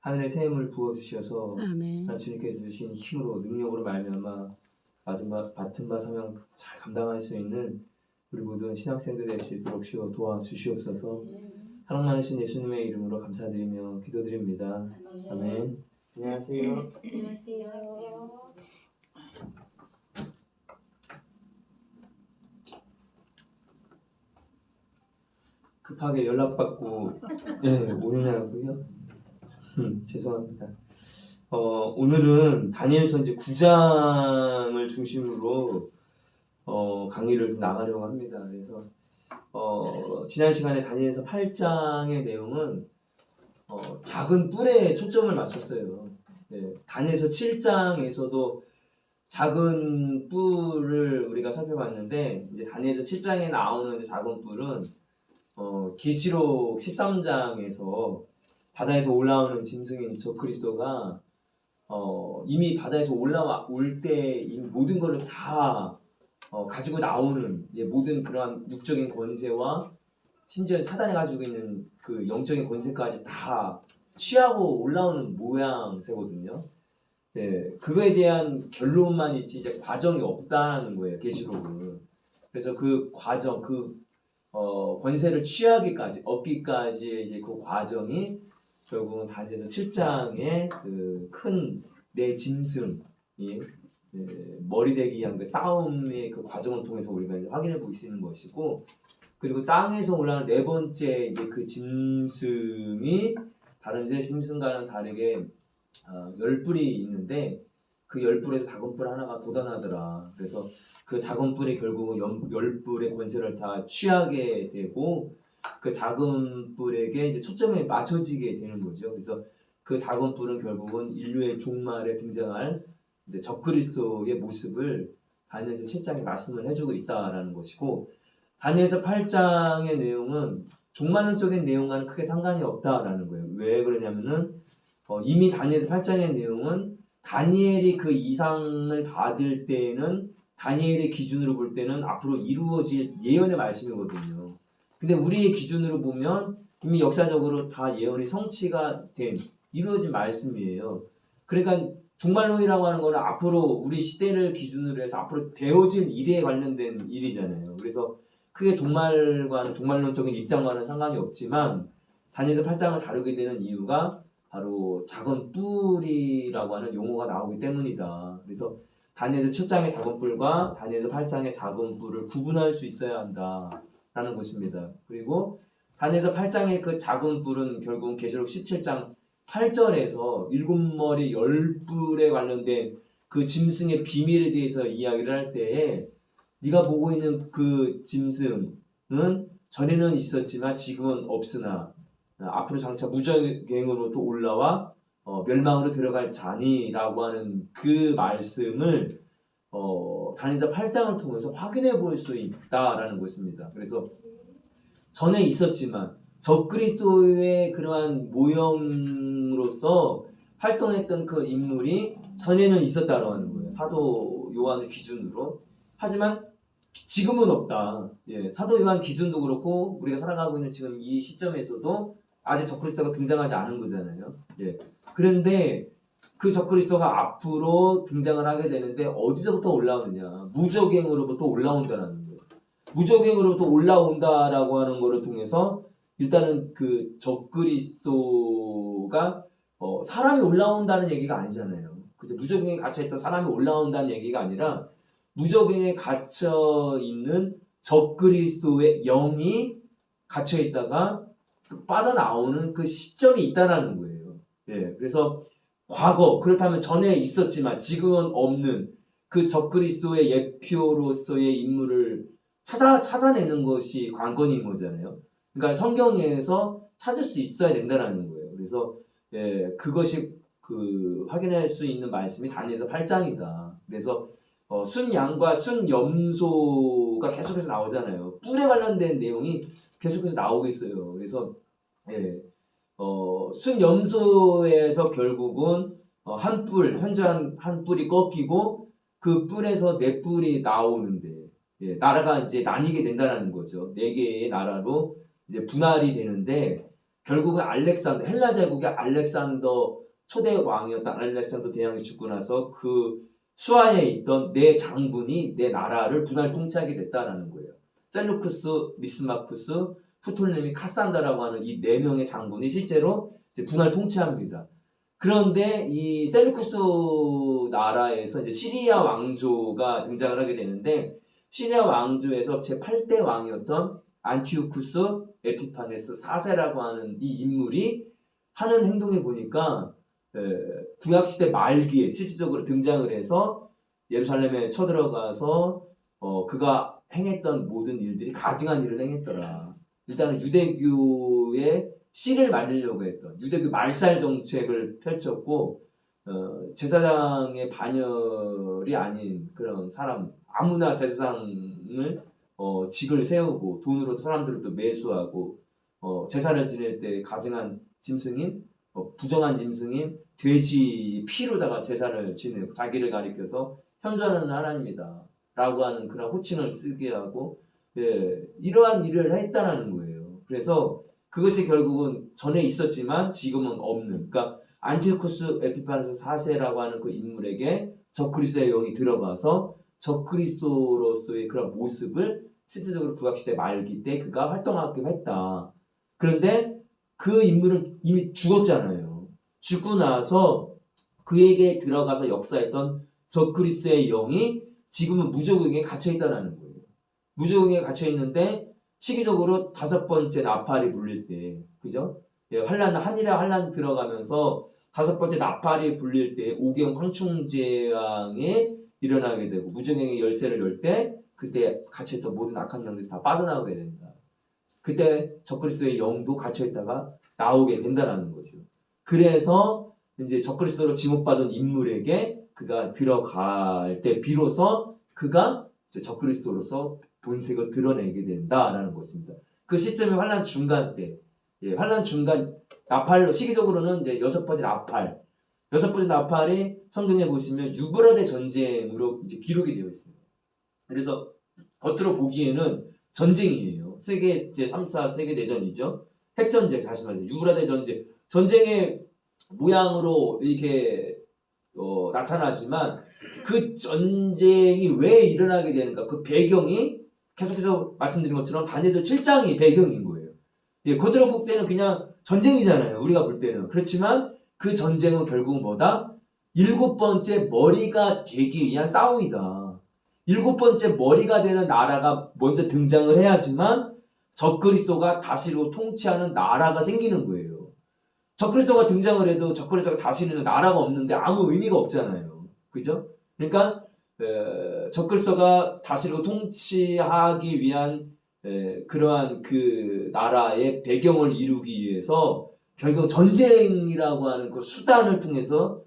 하늘의 새 힘을 부어주셔서 아멘. 주님께서 주신 힘으로 능력으로 말미암아 맡은 바 사명 잘 감당할 수 있는 우리 모든 신학생들 될 수 있도록 주여 도와주시옵소서. 사랑 많으신 예수님의 이름으로 감사드리며 기도드립니다. 아멘. 안녕하세요. 안녕하세요. 급하게 연락받고 오느냐고요? 죄송합니다. 오늘은 다니엘서 이제 9장을 중심으로 강의를 나가려고 합니다. 그래서 지난 시간에 다니엘서 8장의 내용은 작은 뿔에 초점을 맞췄어요. 다니엘서 7장에서도 작은 뿔을 우리가 살펴봤는데 이제 다니엘서 7장에 나오는 이제 작은 뿔은 계시록 13장에서 바다에서 올라오는 짐승인 적그리스도가 이미 바다에서 올 때 모든 것을 다 가지고 나오는 모든 그러한 육적인 권세와 심지어 사단이 가지고 있는 그 영적인 권세까지 다 취하고 올라오는 모양새거든요. 그거에 대한 결론만 있지 이제 과정이 없다는 거예요. 계시록은. 그래서 그 과정, 권세를 얻기까지의 이제 그 과정이 결국은 다니엘서 7장의 그 큰 내 짐승이 머리 되기 위한 그 싸움의 그 과정을 통해서 우리가 이제 확인해 볼 수 있는 것이고, 그리고 땅에서 올라오는 네 번째 이제 그 짐승이 다른 새 짐승과는 다르게 10뿔이 있는데 그 10뿔에서 작은 뿔 하나가 돋아나더라. 그래서 그 작은 뿔이 결국은 10뿔의 권세를 다 취하게 되고 그 작은 뿔에게 이제 초점이 맞춰지게 되는 거죠. 그래서 그 작은 뿔은 결국은 인류의 종말에 등장할 이제 적그리스도의 모습을 다니엘서 7장에 말씀을 해주고 있다라는 것이고, 다니엘서 8장의 내용은 종말론적인 내용과는 크게 상관이 없다라는 거예요. 왜 그러냐면은 이미 다니엘서 8장의 내용은 다니엘이 그 이상을 받을 때는 다니엘의 기준으로 볼 때는 앞으로 이루어질 예언의 말씀이거든요. 근데 우리의 기준으로 보면 이미 역사적으로 다 예언이 성취가 된 이루어진 말씀이에요. 그러니까 종말론이라고 하는 거는 앞으로 우리 시대를 기준으로 해서 앞으로 되어질 일에 관련된 일이잖아요. 그래서 크게 종말론적인 입장과는 상관이 없지만 다니엘서 8장을 다루게 되는 이유가 바로 작은 뿔이라고 하는 용어가 나오기 때문이다. 그래서 다니엘서 7장의 작은 뿔과 다니엘서 8장의 작은 뿔을 구분할 수 있어야 한다라는 것입니다. 그리고 다니엘서 8장의 그 작은 뿔은 결국 계시록 17장 8절에서 7머리 10뿔에 관련된 그 짐승의 비밀에 대해서 이야기를 할 때에 네가 보고 있는 그 짐승은 전에는 있었지만 지금은 없으나 앞으로 장차 무적행으로 또 올라와 멸망으로 들어갈 자니라고 하는 그 말씀을 다니엘서 8장을 통해서 확인해 볼 수 있다라는 것입니다. 그래서 전에 있었지만 적그리스도의 그러한 모형으로서 활동했던 그 인물이 전에는 있었다고 하는 거예요. 사도 요한을 기준으로. 하지만 지금은 없다. 사도 요한 기준도 그렇고 우리가 살아가고 있는 지금 이 시점에서도 아직 적그리스도가 등장하지 않은 거잖아요. 그런데 그 적그리스도가 앞으로 등장을 하게 되는데 어디서부터 올라오느냐? 무적행으로부터 올라온다는 거예요. 무적행으로부터 올라온다라고 하는 거를 통해서 일단은 그 적그리스도가 사람이 올라온다는 얘기가 아니잖아요. 그죠? 무적행에 갇혀있던 사람이 올라온다는 얘기가 아니라 무적행에 갇혀있는 적그리스도의 영이 갇혀있다가 빠져나오는 그 시점이 있다라는 거예요. 그래서 과거, 그렇다면 전에 있었지만 지금은 없는 그 적그리스도의 예표로서의 인물을 찾아내는 것이 관건인 거잖아요. 그러니까 성경에서 찾을 수 있어야 된다는 거예요. 그래서 그것이 확인할 수 있는 말씀이 다니엘서 8장이다. 그래서 순양과 순염소가 계속해서 나오잖아요. 뿔에 관련된 내용이 계속해서 나오고 있어요. 그래서 순염소에서 결국은 현재 한 뿔이 꺾이고 그 뿔에서 네 뿔이 나오는데 나라가 이제 나뉘게 된다는 거죠. 네 개의 나라로 이제 분할이 되는데 결국은 알렉산더, 헬라 제국의 알렉산더 초대 왕이었던 알렉산더 대왕이 죽고 나서 그 수하에 있던 네 장군이 내 나라를 분할 통치하게 됐다라는 거예요. 셀루쿠스, 비스마쿠스, 프톨레미, 카산다라고 하는 이 네 명의 장군이 실제로 이제 분할 통치합니다. 그런데 이 셀루쿠스 나라에서 이제 시리아 왕조가 등장을 하게 되는데 시리아 왕조에서 제8대 왕이었던 안티오쿠스 에피파네스 4세라고 하는 이 인물이 하는 행동에 보니까 구약시대 말기에 실질적으로 등장을 해서 예루살렘에 쳐들어가서 그가 행했던 모든 일들이 가증한 일을 행했더라. 일단은 유대교의 씨를 말리려고 했던 유대교 말살 정책을 펼쳤고 제사장의 반열이 아닌 그런 사람 아무나 제사장을 직을 세우고 돈으로 사람들을 또 매수하고 제사를 지낼 때 가증한 짐승인 부정한 짐승인 돼지 피로다가 제사를 지내고 자기를 가리켜서 현존하는 하나님이다 라고 하는 그런 호칭을 쓰게 하고 이러한 일을 했다라는 거예요. 그래서 그것이 결국은 전에 있었지만 지금은 없는, 그러니까 안티오쿠스 에피파네스 4세라고 하는 그 인물에게 적그리스도의 영이 들어가서 적그리스도로서의 그런 모습을 실질적으로 구약시대 말기 때 그가 활동하게 했다. 그런데 그 인물은 이미 죽었잖아요. 죽고 나서 그에게 들어가서 역사했던 적그리스도의 영이 지금은 무저국에 갇혀있다는 거예요. 무저국에 갇혀있는데 시기적으로 5번째 나팔이 불릴 때, 그죠? 한일의 환란 들어가면서 5번째 나팔이 불릴 때 오경 황충제왕이 일어나게 되고 무저국의 열쇠를 열 때 그때 갇혀있던 모든 악한 영들이 다 빠져나오게 된다. 그때 적그리스도의 영도 갇혀있다가 나오게 된다는 거죠. 그래서 이제 적그리스도로 지목받은 인물에게 그가 들어갈 때 비로소 그가 이제 적그리스도로서 본색을 드러내게 된다라는 것입니다. 그 시점이 환란 중간 때, 환란 중간 나팔로 시기적으로는 이제 6번째 나팔, 6번째 나팔이 성경에 보시면 유브라데 전쟁으로 이제 기록이 되어 있습니다. 그래서 겉으로 보기에는 전쟁이에요. 세계 제 3차 세계 대전이죠. 핵전쟁, 다시 말해서 유브라데 전쟁, 전쟁의 모양으로 이렇게 나타나지만 그 전쟁이 왜 일어나게 되는가? 그 배경이 계속해서 말씀드린 것처럼 다니엘 7장이 배경인 거예요. 겉으로 볼 때는 그냥 전쟁이잖아요. 우리가 볼 때는. 그렇지만 그 전쟁은 결국은 뭐다? 7번째 머리가 되기 위한 싸움이다. 7번째 머리가 되는 나라가 먼저 등장을 해야지만 적그리스도가 다시로 통치하는 나라가 생기는 거예요. 적그리스도가 등장을 해도 적그리스도가 다시는 나라가 없는데 아무 의미가 없잖아요. 그죠? 그러니까 적그리스도가 다시로 통치하기 위한 그러한 그 나라의 배경을 이루기 위해서 결국 전쟁이라고 하는 그 수단을 통해서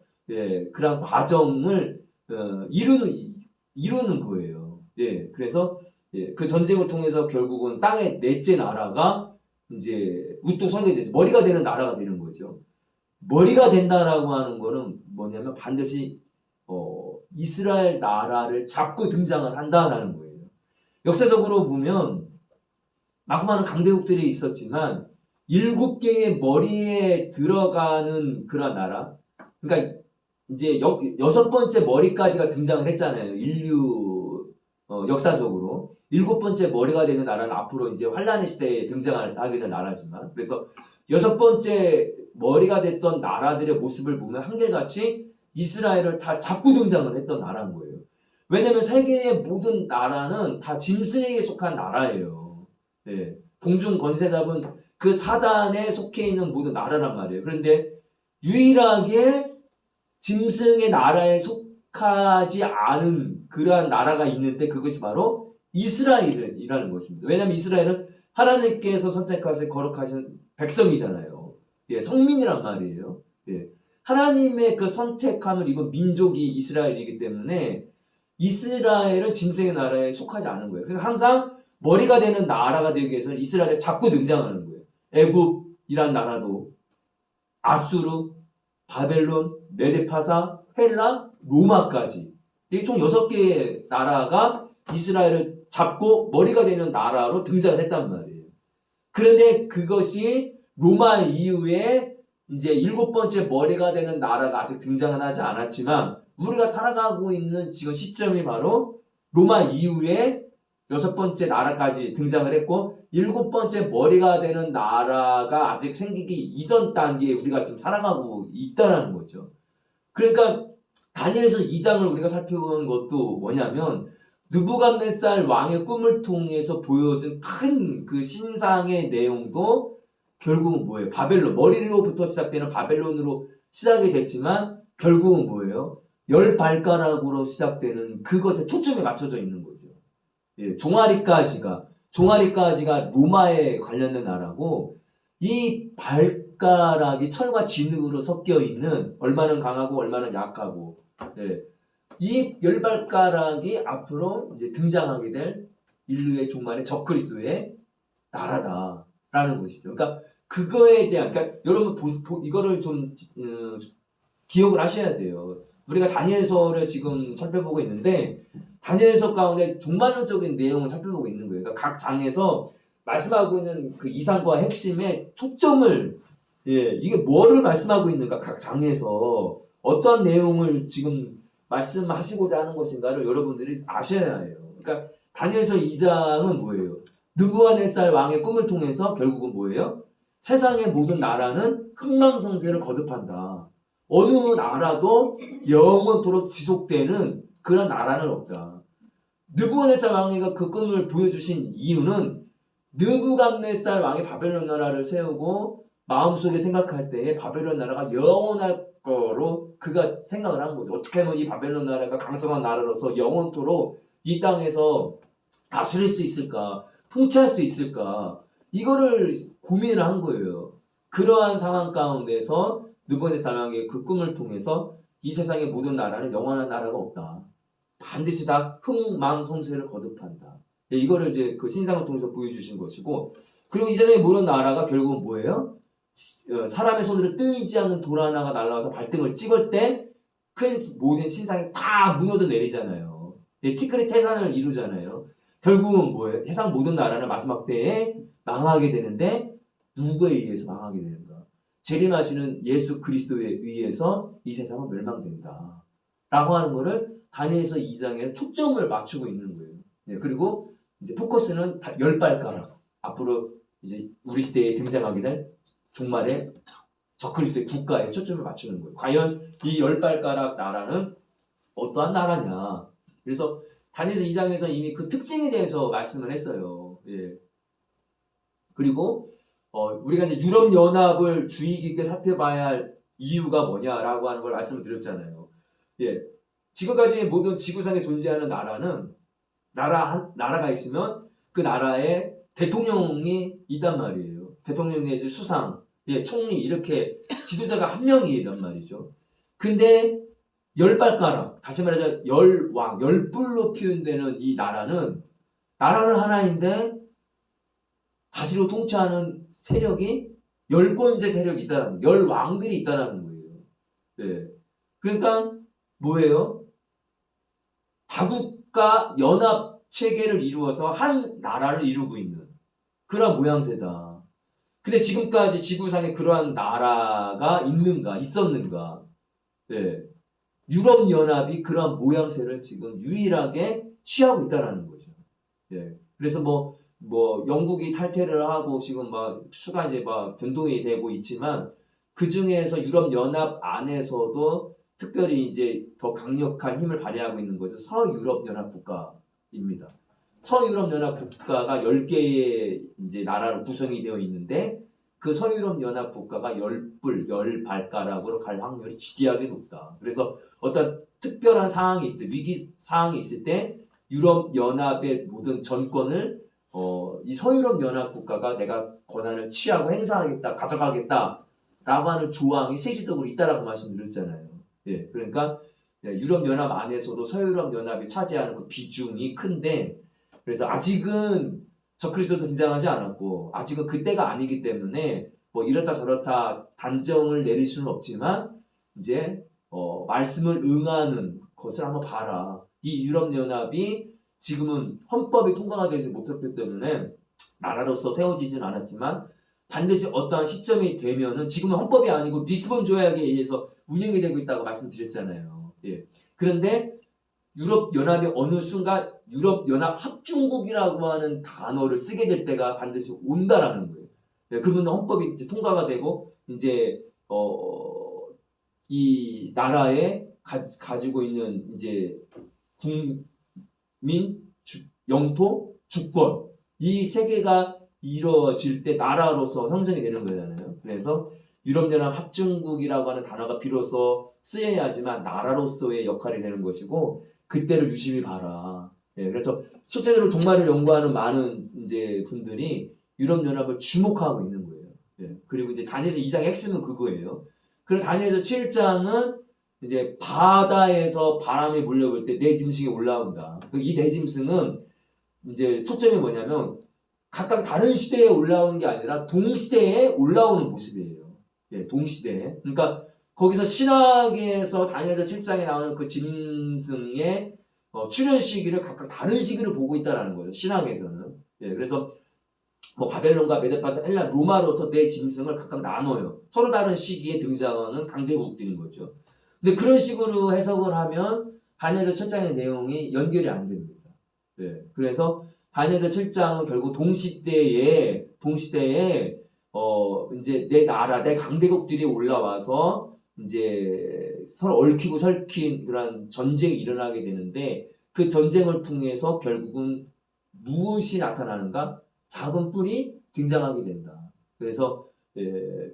그러한 과정을 이루는 거예요. 그래서 그 전쟁을 통해서 결국은 땅의 넷째 나라가 이제 우뚝 서게 되죠. 머리가 되는 나라가 되는 거죠. 머리가 된다라고 하는 거는 뭐냐면 반드시 이스라엘 나라를 잡고 등장을 한다라는 거예요. 역사적으로 보면 많고 많은 강대국들이 있었지만 7개의 머리에 들어가는 그런 나라, 그러니까 이제 6번째 머리까지가 등장을 했잖아요. 인류 역사적으로 7번째 머리가 되는 나라는 앞으로 이제 환란의 시대에 등장하게 될 나라지만, 그래서 6번째 머리가 됐던 나라들의 모습을 보면 한결같이 이스라엘을 다 잡고 등장을 했던 나라인 거예요. 왜냐면 세계의 모든 나라는 다 짐승에게 속한 나라예요. 공중 권세 잡은 그 사단에 속해 있는 모든 나라란 말이에요. 그런데 유일하게 짐승의 나라에 속하지 않은 그러한 나라가 있는데 그것이 바로 이스라엘이라는 것입니다. 왜냐하면 이스라엘은 하나님께서 선택하신 거룩하신 백성이잖아요. 성민이란 말이에요. 하나님의 그 선택함을 입은 민족이 이스라엘이기 때문에 이스라엘은 짐승의 나라에 속하지 않은 거예요. 그래서 항상 머리가 되는 나라가 되기 위해서는 이스라엘에 자꾸 등장하는 거예요. 애굽이란 나라도 아수르, 바벨론, 메데파사, 헬라, 로마까지 이게 총 6개의 나라가 이스라엘을 잡고 머리가 되는 나라로 등장을 했단 말이에요. 그런데 그것이 로마 이후에 이제 7번째 머리가 되는 나라가 아직 등장은 하지 않았지만 우리가 살아가고 있는 지금 시점이 바로 로마 이후에 6번째 나라까지 등장을 했고 7번째 머리가 되는 나라가 아직 생기기 이전 단계에 우리가 지금 살아가고 있다는 거죠. 그러니까 다니엘서 2장을 우리가 살펴보는 것도 뭐냐면 느부갓네살 왕의 꿈을 통해서 보여준 큰 그 신상의 내용도 결국은 뭐예요? 바벨론, 머리로부터 시작되는 바벨론으로 시작이 됐지만 결국은 뭐예요? 10발가락으로 시작되는 그것에 초점이 맞춰져 있는 거죠. 예, 종아리까지가 로마에 관련된 나라고 이 발가락이 철과 진흙으로 섞여 있는 얼마나 강하고 얼마나 약하고 예, 이 10발가락이 앞으로 이제 등장하게 될 인류의 종말의 적그리스도의 나라다라는 것이죠. 그러니까 그거에 대한 그러니까 여러분 이거를 좀 기억을 하셔야 돼요. 우리가 다니엘서를 지금 살펴보고 있는데 다니엘서 가운데 종말론적인 내용을 살펴보고 있는 거예요. 그러니까 각 장에서 말씀하고 있는 그 이상과 핵심의 초점을 이게 뭐를 말씀하고 있는가 각 장에서 어떠한 내용을 지금 말씀하시고자 하는 것인가를 여러분들이 아셔야 해요. 그러니까 다니엘서 2장은 뭐예요? 느부갓네살 왕의 꿈을 통해서 결국은 뭐예요? 세상의 모든 나라는 흥망성쇠를 거듭한다. 어느 나라도 영원토록 지속되는 그런 나라는 없다. 느부갓네살 왕이가 그 꿈을 보여주신 이유는 느부갓네살 왕이 바벨론 나라를 세우고 마음속에 생각할 때에 바벨론 나라가 영원할 거로 그가 생각을 한 거죠. 어떻게 하면 이 바벨론 나라가 강성한 나라로서 영원토록 이 땅에서 다스릴 수 있을까? 통치할 수 있을까? 이거를 고민을 한 거예요. 그러한 상황 가운데서 느부갓네살 왕의 그 꿈을 통해서 이 세상의 모든 나라는 영원한 나라가 없다. 반드시 다 흥망성쇠를 거듭한다. 이거를 이제 그 신상을 통해서 보여주신 것이고, 그리고 이 세상의 모든 나라가 결국은 뭐예요? 사람의 손으로 뜨이지 않는 돌 하나가 날아와서 발등을 찍을 때 큰 모든 신상이 다 무너져 내리잖아요. 티끌이 태산을 이루잖아요. 결국은 뭐예요? 세상 모든 나라는 마지막 때에 망하게 되는데 누구에 의해서 망하게 되는가? 재림하시는 예수 그리스도에 의해서 이 세상은 멸망된다. 라고 하는 거를 다니엘서 2장에 초점을 맞추고 있는 거예요. 그리고 이제 포커스는 10발가락. 앞으로 이제 우리 시대에 등장하게 될 종말의 적그리스도의 국가에 초점을 맞추는 거예요. 과연 이 10발가락 나라는 어떠한 나라냐. 그래서 다니엘서 2장에서 이미 그 특징에 대해서 말씀을 했어요. 그리고 우리가 이제 유럽연합을 주의 깊게 살펴봐야 할 이유가 뭐냐라고 하는 걸 말씀을 드렸잖아요. 지금까지 모든 지구상에 존재하는 나라는 나라가 있으면 그 나라에 대통령이 있단 말이에요. 대통령 내지 수상, 총리 이렇게 지도자가 한 명이란 말이죠. 근데 10발가락, 다시 말하자 10왕, 10뿔로 표현되는 이 나라는 하나인데 다시로 통치하는 세력이 10권세 세력이 있다는 거예요. 10왕들이 있다는 거예요. 그러니까 뭐예요? 다국가 연합 체계를 이루어서 한 나라를 이루고 있는 그런 모양새다. 근데 지금까지 지구상에 그러한 나라가 있었는가? 유럽연합이 그러한 모양새를 지금 유일하게 취하고 있다는 거죠. 그래서 뭐 영국이 탈퇴를 하고 지금 막 수가 이제 막 변동이 되고 있지만 그 중에서 유럽연합 안에서도 특별히 이제 더 강력한 힘을 발휘하고 있는 것은 서유럽연합 국가입니다. 서유럽연합 국가가 10개의 이제 나라로 구성이 되어 있는데 그 서유럽연합 국가가 10발가락으로 갈 확률이 지대하게 높다. 그래서 어떤 특별한 상황이 있을 때, 위기 상황이 있을 때 유럽연합의 모든 전권을 이 서유럽연합 국가가 내가 권한을 취하고 행사하겠다, 가져가겠다라고 하는 조항이 실질적으로 있다라고 말씀드렸잖아요. 그러니까 유럽연합 안에서도 서유럽연합이 차지하는 그 비중이 큰데, 그래서 아직은 적그리스도도 등장하지 않았고 아직은 그때가 아니기 때문에 뭐 이렇다 저렇다 단정을 내릴 수는 없지만 이제 말씀을 응하는 것을 한번 봐라. 이 유럽연합이 지금은 헌법이 통과가 되지 못했기 때문에 나라로서 세워지진 않았지만 반드시 어떠한 시점이 되면은 지금은 헌법이 아니고 리스본 조약에 의해서 운영이 되고 있다고 말씀드렸잖아요. 예. 그런데 유럽 연합이 어느 순간 유럽 연합 합중국이라고 하는 단어를 쓰게 될 때가 반드시 온다라는 거예요. 예. 그러면 헌법이 이제 통과가 되고 이제 이 나라에 가지고 있는 이제 국민, 영토, 주권 이 세 개가 이루어질 때 나라로서 형성이 되는 거잖아요. 그래서 유럽연합 합중국이라고 하는 단어가 비로소 쓰여야 하지만 나라로서의 역할이 되는 것이고 그때를 유심히 봐라. 예, 그래서 실제로 종말을 연구하는 많은 이제 분들이 유럽연합을 주목하고 있는 거예요. 예, 그리고 이제 다니엘서 2장의 핵심은 그거예요. 그리고 다니엘서 7장은 이제 바다에서 바람이 몰려올 때 네 짐승이 올라온다. 이 네 짐승은 이제 초점이 뭐냐면 각각 다른 시대에 올라오는 게 아니라 동시대에 올라오는 모습이에요. 예, 동시대에. 그러니까 거기서 신학에서 다니엘서 7장에 나오는 그 짐승의 출현 시기를 각각 다른 시기를 보고 있다라는 거예요. 신학에서는. 예, 그래서 뭐 바벨론과 메데파사, 헬라, 로마로서 네 짐승을 각각 나눠요. 서로 다른 시기에 등장하는 강대국들인 거죠. 근데 그런 식으로 해석을 하면 다니엘서 7장의 내용이 연결이 안 됩니다. 네. 그래서 다니엘서 7장은 결국 동시대에 이제 내 나라, 내 강대국들이 올라와서 이제 서로 얽히고 설킨 그런 전쟁이 일어나게 되는데 그 전쟁을 통해서 결국은 무엇이 나타나는가? 작은 뿔이 등장하게 된다. 그래서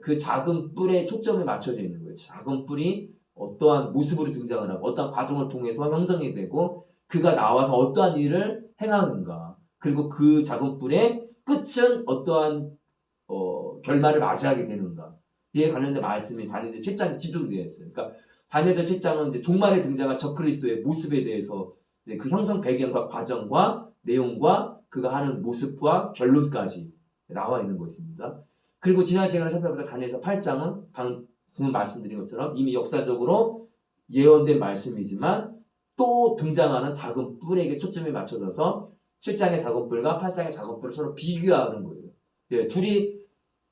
그 작은 뿔에 초점이 맞춰져 있는 거예요. 작은 뿔이 어떠한 모습으로 등장을 하고 어떠한 과정을 통해서 형성이 되고 그가 나와서 어떠한 일을 행하는가. 그리고 그 작은 뿔의 끝은 어떠한 결말을 맞이하게 되는가. 이에 관련된 말씀이 다니엘서 7장에 집중되어 있어요. 그러니까 다니엘서 7장은 이제 종말에 등장한 적그리스도의 모습에 대해서 이제 그 형성 배경과 과정과 내용과 그가 하는 모습과 결론까지 나와 있는 것입니다. 그리고 지난 시간에 살펴보던 다니엘서 8장은 방금 말씀드린 것처럼 이미 역사적으로 예언된 말씀이지만 또 등장하는 작은 뿔에게 초점이 맞춰져서 7장의 작은 뿔과 8장의 작은 뿔을 서로 비교하는 거예요. 예, 둘이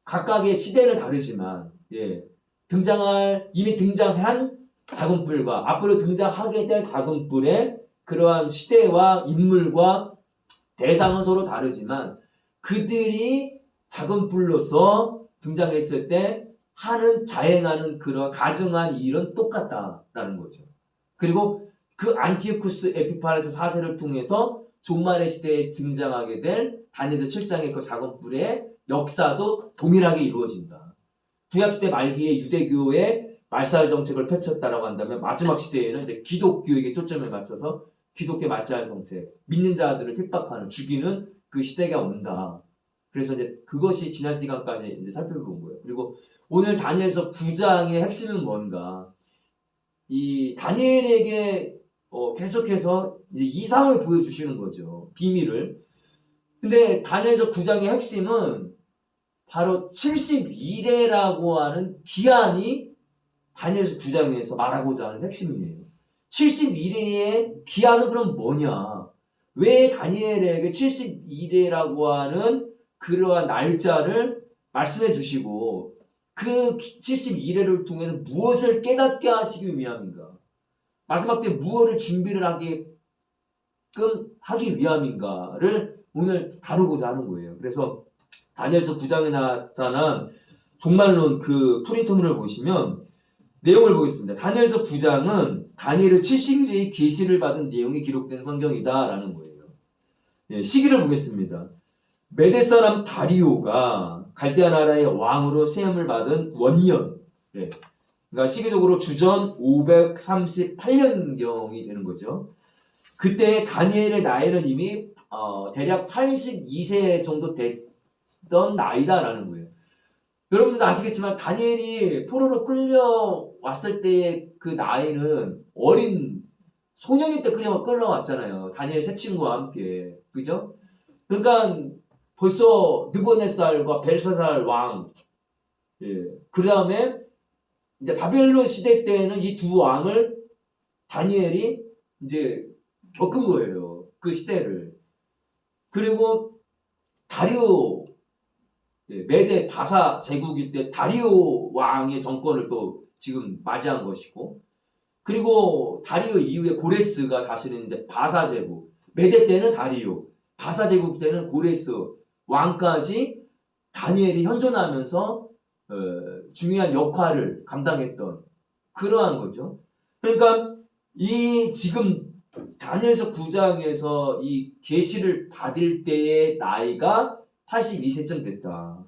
각각의 시대는 다르지만 이미 등장한 작은 뿔과 앞으로 등장하게 될 작은 뿔의 그러한 시대와 인물과 대상은 서로 다르지만 그들이 작은 뿔로서 등장했을 때 자행하는 그런 가증한 일은 똑같다라는 거죠. 그리고 그 안티오쿠스 에피파네스 4세를 통해서 종말의 시대에 등장하게 될 다니엘서 7장의 그 작은 뿔의 역사도 동일하게 이루어진다. 구약시대 말기에 유대교의 말살 정책을 펼쳤다라고 한다면 마지막 시대에는 이제 기독교에게 초점을 맞춰서 기독교 말살 정책, 믿는 자들을 핍박하는, 죽이는 그 시대가 온다. 그래서 이제 그것이 지난 시간까지 이제 살펴본 거예요. 그리고 오늘 다니엘서 9장의 핵심은 뭔가? 이 다니엘에게 계속해서 이제 이상을 보여주시는 거죠. 비밀을. 근데 다니엘서 9장의 핵심은 바로 71회라고 하는 기한이 다니엘서 9장에서 말하고자 하는 핵심이에요. 71회의 기한은 그럼 뭐냐? 왜 다니엘에게 71회라고 하는 그러한 날짜를 말씀해 주시고 그 71회를 통해서 무엇을 깨닫게 하시기 위함인가? 마지막 때 무엇을 준비를 하기 위함인가를 오늘 다루고자 하는 거예요. 그래서 다니엘서 9장에 나타난 종말론 그 프린트물을 보시면 내용을 보겠습니다. 다니엘서 9장은 다니엘을 70일의 계시를 받은 내용이 기록된 성경이다라는 거예요. 시기를 보겠습니다. 메대 사람 다리오가 갈대아 나라의 왕으로 세움을 받은 원년, 그러니까 시기적으로 주전 538년경이 되는 거죠. 그때 다니엘의 나이는 이미 대략 82세 정도 됐던 나이다라는 거예요. 여러분들도 아시겠지만 다니엘이 포로로 끌려왔을 때의 그 나이는 어린 소년일 때 끌려왔잖아요. 다니엘 세 친구와 함께. 그죠? 그러니까 벌써 느부갓네살과 벨사살 왕, 그 다음에 이제 바벨론 시대 때는 이 두 왕을 다니엘이 이제 겪은 거예요. 그 시대를. 그리고 다리오 메대 바사 제국일 때 다리오 왕의 정권을 또 지금 맞이한 것이고, 그리고 다리오 이후에 고레스가 다스리는 이제 바사 제국, 메대 때는 다리오, 바사 제국 때는 고레스 왕까지 다니엘이 현존하면서 중요한 역할을 감당했던 그러한 거죠. 그러니까 이 지금 다니엘서 9장에서 이 계시를 받을 때의 나이가 82세쯤 됐다.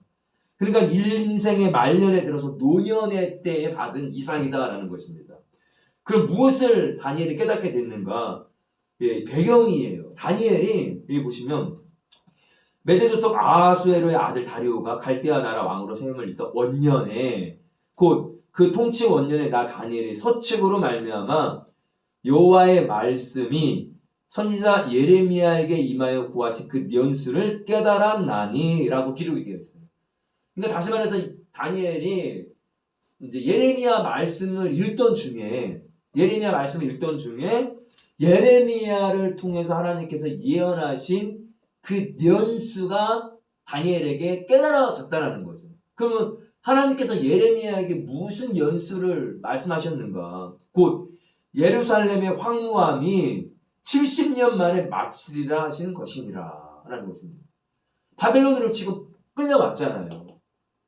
그러니까 인생의 말년에 들어서 노년의 때에 받은 이상이다라는 것입니다. 그럼 무엇을 다니엘이 깨닫게 됐는가? 배경이에요. 다니엘이 여기 보시면 메데도석 아하수에로의 아들 다리오가 갈대아 나라 왕으로 세움을 입던 원년에 곧 그 통치 원년에 나 다니엘이 서측으로 말미암아 여호와의 말씀이 선지자 예레미야에게 임하여 구하신 그 연수를 깨달았나니라고 기록이 되어 있어요. 그러니까 다시 말해서 다니엘이 이제 예레미야 말씀을 읽던 중에 예레미야를 통해서 하나님께서 예언하신 그 연수가 다니엘에게 깨달아졌다는 거죠. 그러면 하나님께서 예레미야에게 무슨 연수를 말씀하셨는가? 곧 예루살렘의 황무함이 70년 만에 마치리라 하시는 것이니라 라는 것입니다. 바벨론으로 지금 끌려왔잖아요.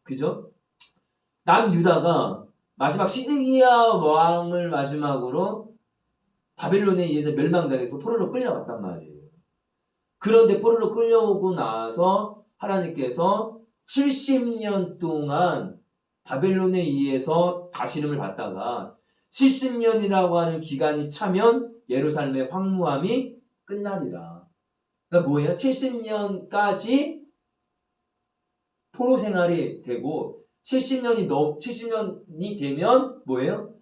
그죠? 남유다가 마지막 시드기야 왕을 마지막으로 바벨론에 의해서 멸망당해서 포로로 끌려왔단 말이에요. 그런데 포로로 끌려오고 나서 하나님께서 70년 동안 바벨론에 의해서 다스림을 받다가 70년이라고 하는 기간이 차면 예루살렘의 황무함이 끝나리라. 그러니까 뭐예요? 70년까지 포로 생활이 되고 70년이 되면 뭐예요?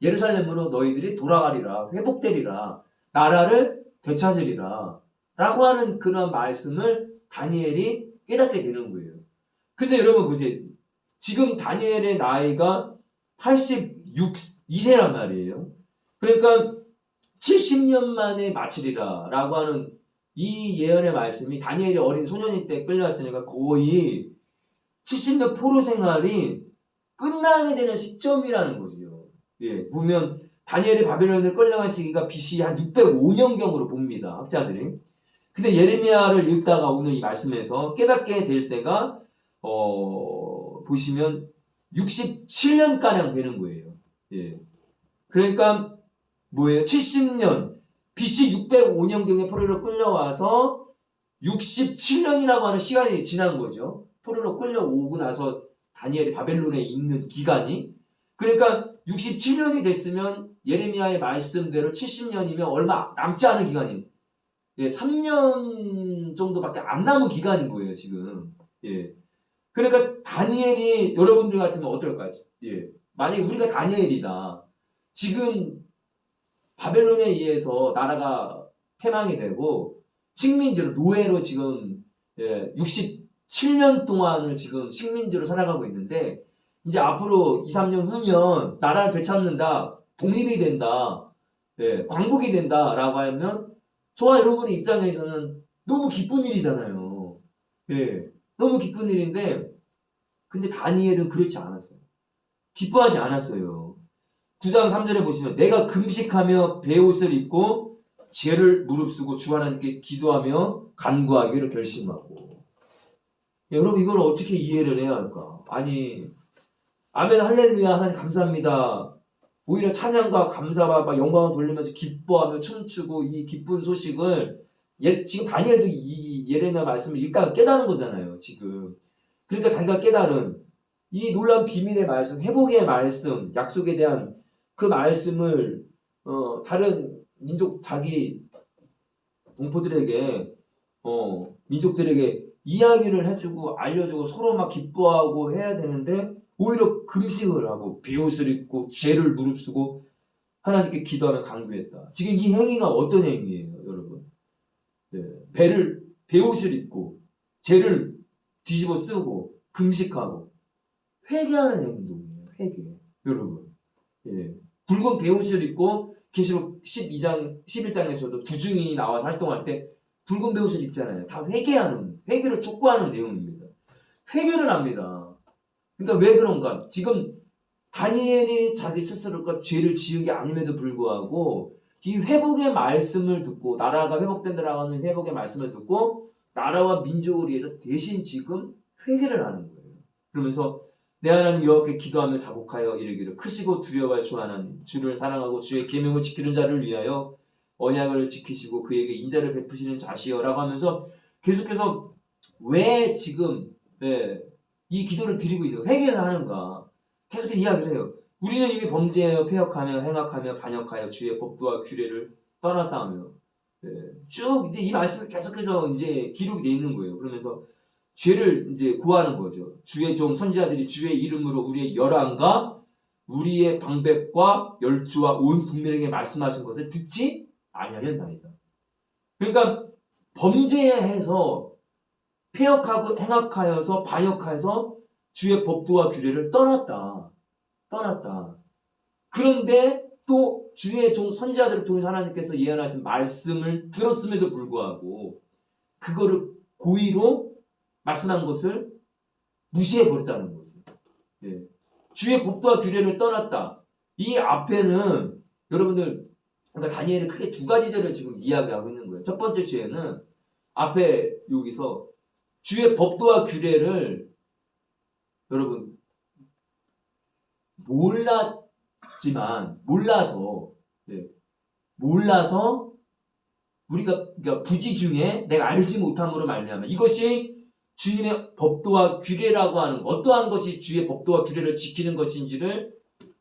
예루살렘으로 너희들이 돌아가리라. 회복되리라. 나라를 되찾으리라. 라고 하는 그런 말씀을 다니엘이 깨닫게 되는 거예요. 근데 여러분 보세요. 지금 다니엘의 나이가 82세란 말이에요. 그러니까 70년 만에 마치리라 라고 하는 이 예언의 말씀이 다니엘이 어린 소년일 때 끌려왔으니까 거의 70년 포로 생활이 끝나게 되는 시점이라는 거죠. 보면 다니엘이 바벨론을 끌려간 시기가 BC 한 605년경으로 봅니다. 학자들이. 근데 예레미야를 읽다가 오늘 이 말씀에서 깨닫게 될 때가 보시면 67년가량 되는 거예요. 그러니까 뭐예요? 70년 BC 605년경에 포로로 끌려와서 67년이라고 하는 시간이 지난 거죠. 포로로 끌려오고 나서 다니엘이 바벨론에 있는 기간이. 그러니까 67년이 됐으면 예레미야의 말씀대로 70년이면 얼마 남지 않은 기간이 3년 정도밖에 안 남은 기간인 거예요, 지금. 그러니까 다니엘이 여러분들 같으면 어떨까요? 만약에 우리가 다니엘이다. 지금 바벨론에 의해서 나라가 패망이 되고 식민지로 노예로 지금 67년 동안을 지금 식민지로 살아가고 있는데 이제 앞으로 2, 3년 후면 나라를 되찾는다. 독립이 된다. 광복이 된다라고 하면 저와 여러분의 입장에서는 너무 기쁜 일이잖아요. 너무 기쁜 일인데 근데 다니엘은 그렇지 않았어요. 기뻐하지 않았어요. 9장 3절에 보시면 내가 금식하며 베옷을 입고 죄를 무릅쓰고 주 하나님께 기도하며 간구하기를 결심하고. 여러분 이걸 어떻게 이해를 해야 할까? 아니 아멘 할렐루야 하나님 감사합니다. 오히려 찬양과 감사와 영광을 돌리면서 기뻐하며 춤추고 이 기쁜 소식을 지금 다니엘도 이 예레미야 말씀을 읽다가 깨달은 거잖아요. 지금. 그러니까 자기가 깨달은 이 놀라운 비밀의 말씀, 회복의 말씀, 약속에 대한 그 말씀을 다른 민족 자기 동포들에게 민족들에게 이야기를 해주고 알려주고 서로 막 기뻐하고 해야 되는데 오히려 금식을 하고 베옷을 입고 죄를 무릅쓰고 하나님께 기도하며 간구했다. 지금 이 행위가 어떤 행위예요, 여러분? 베옷을 입고 죄를 뒤집어 쓰고 금식하고 회개하는 행동이에요. 회개, 여러분. 붉은 베옷을 입고 계시록 12장, 11장에서도 두 증인이 나와서 활동할 때 붉은 베옷을 입잖아요. 다 회개를 촉구하는 내용입니다. 회개를 합니다. 그러니까 왜 그런가? 지금 다니엘이 자기 스스로가 죄를 지은 게 아님에도 불구하고 이 회복의 말씀을 듣고 나라가 회복된다라고 하는 회복의 말씀을 듣고 나라와 민족을 위해서 대신 지금 회개를 하는 거예요. 그러면서 내 하나님 여호와께 기도하며 자복하여 이르기를 크시고 두려워할 주 하나님 주를 사랑하고 주의 계명을 지키는 자를 위하여 언약을 지키시고 그에게 인자를 베푸시는 자시여라고 하면서 계속해서 왜 지금 이 기도를 드리고 있는 회개를 하는가 계속 이야기를 해요. 우리는 이미 범죄하여 패역하며 행악하며 반역하여 주의 법도와 규례를 떠나싸우며 쭉 이제 이 말씀을 계속해서 이제 기록이 되어 있는 거예요. 그러면서 죄를 이제 구하는 거죠. 주의 종 선지자들이 주의 이름으로 우리의 열왕과 우리의 방백과 열주와 온 국민에게 말씀하신 것을 듣지 아니하였나이다. 그러니까 범죄해서 패역하고 행악하여서 반역해서 주의 법도와 규례를 떠났다. 그런데 또 주의 종 선지자들을 통해서 하나님께서 예언하신 말씀을 들었음에도 불구하고 그거를 고의로 말씀한 것을 무시해 버렸다는 거죠. 주의 법도와 규례를 떠났다. 이 앞에는 여러분들 그러니까 다니엘은 크게 두 가지 죄를 지금 이야기하고 있는 거예요. 첫 번째 죄는 앞에 여기서 주의 법도와 규례를 여러분 몰라서 우리가 그러니까 부지 중에 내가 알지 못함으로 말미암아 이것이 주님의 법도와 규례라고 하는 어떠한 것이 주의 법도와 규례를 지키는 것인지를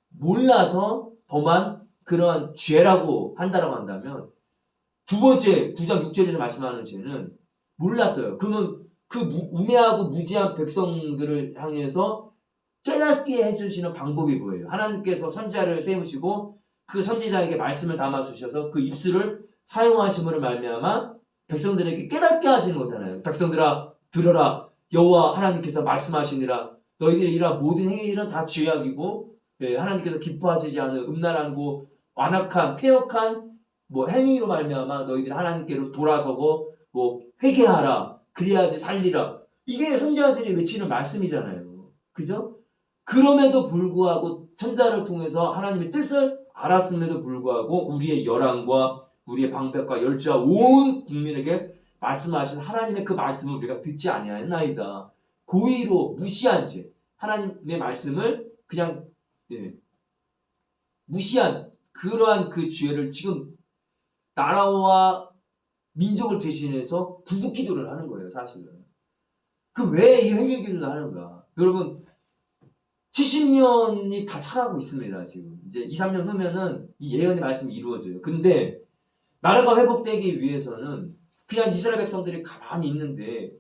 몰라서 범한 그러한 죄라고 한다라고 한다면 두 번째 9장 6절에서 말씀하는 죄는 몰랐어요. 그러면 그 우매하고 무지한 백성들을 향해서 깨닫게 해주시는 방법이 뭐예요? 하나님께서 선지자를 세우시고 그 선지자에게 말씀을 담아주셔서 그 입술을 사용하심으로 말미암아 백성들에게 깨닫게 하시는 거잖아요. 백성들아 들어라 여호와 하나님께서 말씀하시니라 너희들이 이러한 모든 행위는 다 죄악이고 하나님께서 기뻐하시지 않은 음란하고 완악한 패역한 행위로 말미암아 너희들이 하나님께로 돌아서고 회개하라 그래야지 살리라 이게 선지자들이 외치는 말씀이잖아요. 그죠? 그럼에도 불구하고 선지자를 통해서 하나님의 뜻을 알았음에도 불구하고 우리의 열왕과 우리의 방백과 열주와 온 국민에게 말씀하신 하나님의 그 말씀을 우리가 듣지 아니하였나이다. 고의로 무시한 죄 하나님의 말씀을 그냥 무시한 그러한 그 죄를 지금 나라와 민족을 대신해서 구국기도를 하는 거예요. 사실은 그 왜 이 회개기도를 하는가 여러분 70년이 다 차가고 있습니다. 지금 이제 2, 3년 후면은 이 예언의 말씀이 이루어져요. 근데 나라가 회복되기 위해서는 그냥 이스라엘 백성들이 가만히 있는데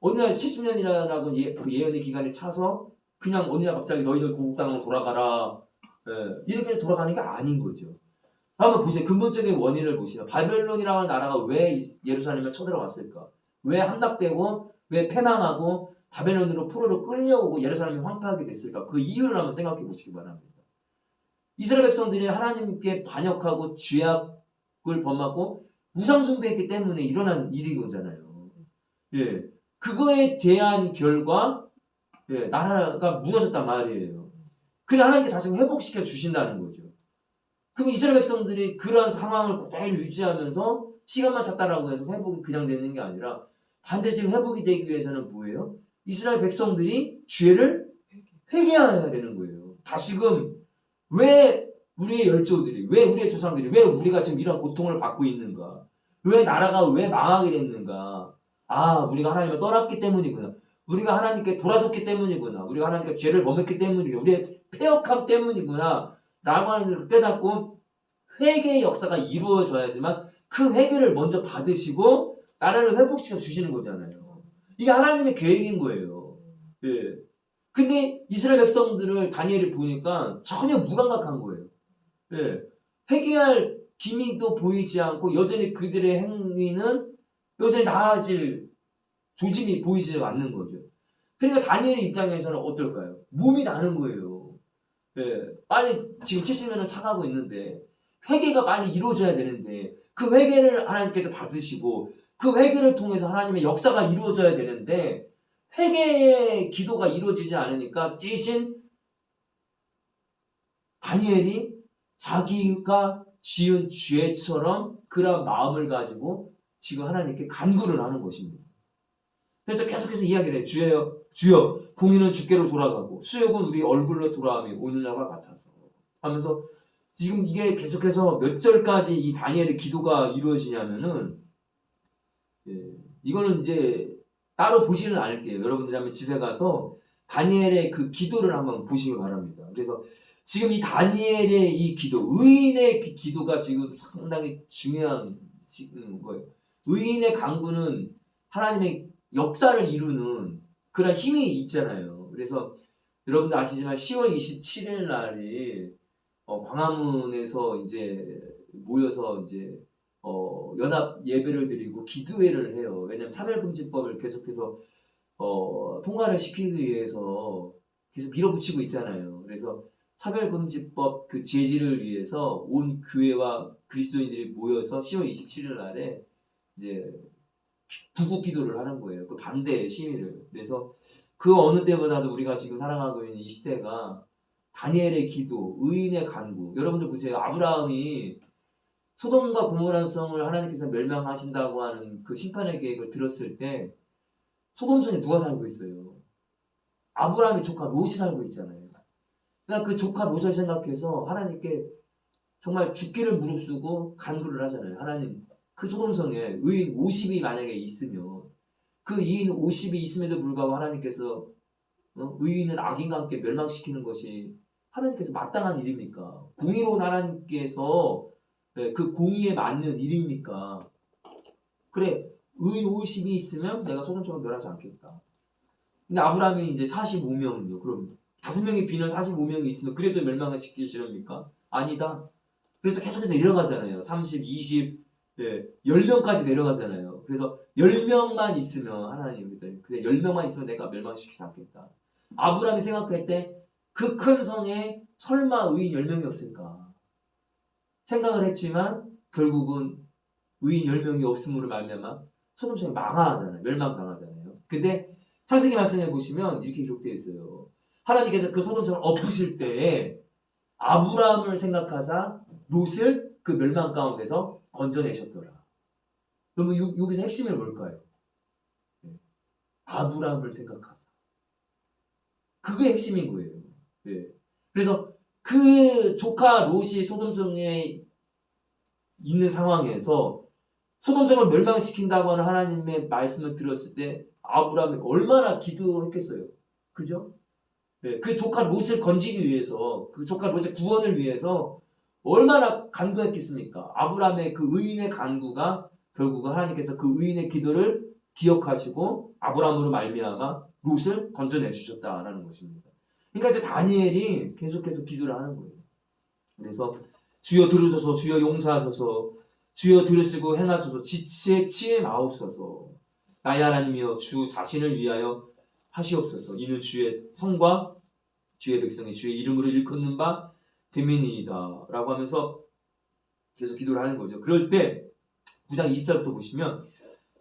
어느 날 70년이라고 그 예언의 기간에 차서 그냥 어느 날 갑자기 너희들 고국 땅으로 돌아가라 이렇게 돌아가는 게 아닌 거죠. 한번 보세요. 근본적인 원인을 보시면 바벨론이라는 나라가 왜 예루살렘을 쳐들어갔을까? 왜 함락되고 왜 패망하고 바벨론으로 포로로 끌려오고 예루살렘이 황폐하게 됐을까? 그 이유를 한번 생각해 보시기 바랍니다. 이스라엘 백성들이 하나님께 반역하고 죄악을 범하고 우상숭배했기 때문에 일어난 일인 거잖아요. 그거에 대한 결과 나라가 무너졌단 말이에요. 그래 하나님께 다시 회복시켜 주신다는 거죠. 그럼 이스라엘 백성들이 그러한 상황을 그대로 유지하면서 시간만 찼다라고 해서 회복이 그냥 되는 게 아니라 반드시 회복이 되기 위해서는 뭐예요? 이스라엘 백성들이 죄를 회개해야 되는 거예요. 다시금 왜 우리의 열조들이 왜 우리의 조상들이 왜 우리가 지금 이런 고통을 받고 있는가? 왜 나라가 왜 망하게 됐는가? 우리가 하나님을 떠났기 때문이구나. 우리가 하나님께 돌아섰기 때문이구나. 우리가 하나님께 죄를 범했기 때문이구나. 우리의 패역함 때문이구나. 라고 하는 것을 깨닫고 회개의 역사가 이루어져야지만 그 회개를 먼저 받으시고 나라를 회복시켜 주시는 거잖아요. 이게 하나님의 계획인 거예요. 근데 이스라엘 백성들을 다니엘이 보니까 전혀 무감각한 거예요. 회개할 기미도 보이지 않고 여전히 그들의 행위는 여전히 나아질 조짐이 보이지 않는 거죠. 그러니까 다니엘의 입장에서는 어떨까요? 몸이 나는 거예요. 빨리 지금 70년은 차가고 있는데 회개가 빨리 이루어져야 되는데 그 회개를 하나님께서 받으시고 그 회개를 통해서 하나님의 역사가 이루어져야 되는데 회개의 기도가 이루어지지 않으니까 대신 다니엘이 자기가 지은 죄처럼 그런 마음을 가지고 지금 하나님께 간구를 하는 것입니다. 그래서 계속해서 이야기를 해요. 주여, 주여, 공의는 주께로 돌아가고 수욕은 우리 얼굴로 돌아가며 오늘날과 같아서 하면서 지금 이게 계속해서 몇 절까지 이 다니엘의 기도가 이루어지냐면은 이거는 이제 따로 보지는 않을게요. 여러분들이 한번 집에 가서 다니엘의 그 기도를 한번 보시기 바랍니다. 그래서 지금 이 다니엘의 이 기도, 의인의 그 기도가 지금 상당히 중요한 거예요. 의인의 간구는 하나님의 역사를 이루는 그런 힘이 있잖아요. 그래서 여러분들 아시지만 10월 27일 날이 광화문에서 이제 모여서 이제 연합 예배를 드리고 기도회를 해요. 왜냐하면 차별금지법을 계속해서 통과를 시키기 위해서 계속 밀어붙이고 있잖아요. 그래서 차별금지법 그 제지를 위해서 온 교회와 그리스도인들이 모여서 10월 27일 날에 이제 구국 기도를 하는 거예요. 그 반대의 시위를. 그래서 그 어느 때보다도 우리가 지금 살아가고 있는 이 시대가 다니엘의 기도, 의인의 간구. 여러분들 보세요. 아브라함이 소돔과 고모라 성을 하나님께서 멸망하신다고 하는 그 심판의 계획을 들었을 때 소돔 성에 누가 살고 있어요? 아브라함의 조카 롯이 살고 있잖아요. 그러니까 그 조카 롯을 생각해서 하나님께 정말 죽기를 무릅쓰고 간구를 하잖아요. 하나님, 그 소돔성에 의인 50이 만약에 있으면 그 의인 50이 있음에도 불구하고 하나님께서 의인을 악인과 함께 멸망시키는 것이 하나님께서 마땅한 일입니까? 공의로운 하나님께서 그 공의에 맞는 일입니까? 그래, 의인 50이 있으면 내가 소돔성을 멸하지 않겠다. 근데 아브라함이 이제 45명은요. 그럼 5명의 비는 45명이 있으면 그래도 멸망을 시키기 싫습니까? 아니다. 그래서 계속해서 내려가잖아요. 30, 20, 10명까지 내려가잖아요. 그래서 10명만 있으면 하나님, 그래 10명만 있으면 내가 멸망시키지 않겠다. 아브라함이 생각할 때 그 큰 성에 설마 의인 10명이 없을까 생각을 했지만 결국은 의인 10명이 없음으로 말미암아 소돔성이 망하잖아요. 멸망당하잖아요. 근데 창세기 말씀에 보시면 이렇게 기록되어 있어요. 하나님께서 그 소돔성을 엎으실 때에 아브라함을 생각하사 롯을 그 멸망 가운데서 건져내셨더라. 그러면 여기서 핵심이 뭘까요? 아브라함을 생각하사. 그게 핵심인 거예요. 그래서 그 조카 롯이 소돔성에 있는 상황에서 소돔성을 멸망시킨다고 하는 하나님의 말씀을 들었을 때 아브라함이 얼마나 기도했겠어요. 그죠? 그 조카 롯을 건지기 위해서, 그 조카 롯의 구원을 위해서 얼마나 간구했겠습니까? 아브라함의 그 의인의 간구가 결국은 하나님께서 그 의인의 기도를 기억하시고 아브라함으로 말미암아 롯을 건져내 주셨다라는 것입니다. 그러니까 이제 다니엘이 계속해서 기도를 하는 거예요. 그래서 주여 들으소서, 주여 용서하소서, 주여 들으시고 행하소서, 지치에 치에 마옵소서. 나의 하나님이여 주 자신을 위하여 하시옵소서. 이는 주의 성과 주의 백성이 주의 이름으로 일컫는 바 됨이니이다 라고 하면서 계속 기도를 하는 거죠. 그럴 때 9장 20절부터 보시면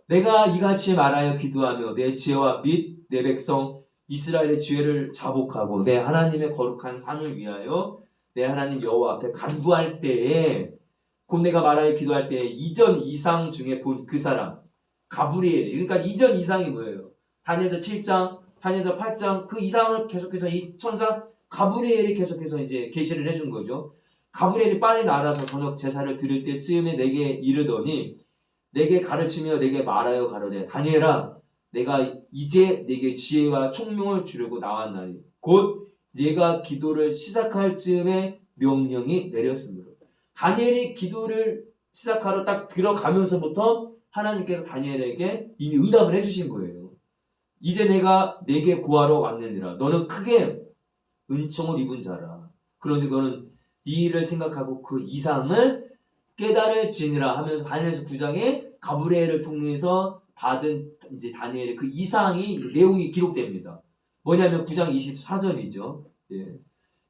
내가 이같이 말하여 기도하며 내 지혜와 및 내 백성 이스라엘의 지혜를 자복하고 내 하나님의 거룩한 산을 위하여 내 하나님 여호와 앞에 간구할 때에 곧 내가 말하여 기도할 때에 이전 이상 중에 본 그 사람 가브리엘. 그러니까 이전 이상이 뭐예요? 다니엘서 7장, 다니엘서 8장 그 이상을 계속해서 이 천사 가브리엘이 계속해서 이제 계시를 해준 거죠. 가브리엘이 빨리 날아서 저녁 제사를 드릴 때쯤에 내게 이르더니 내게 가르치며 내게 말하여 가로되 다니엘아 내가 이제 내게 지혜와 총명을 주려고 나왔나니 곧 네가 기도를 시작할 즈음에 명령이 내렸으므로. 다니엘이 기도를 시작하러 딱 들어가면서부터 하나님께서 다니엘에게 이미 응답을 해주신 거예요. 이제 내가 내게 구하러 왔느니라. 너는 크게 은총을 입은 자라. 그런지 너는 이 일을 생각하고 그 이상을 깨달을지니라 하면서 다니엘서 9장에 가브리엘을 통해서 받은 이제 다니엘의 그 이상이 내용이 기록됩니다. 뭐냐면 9장 24절이죠.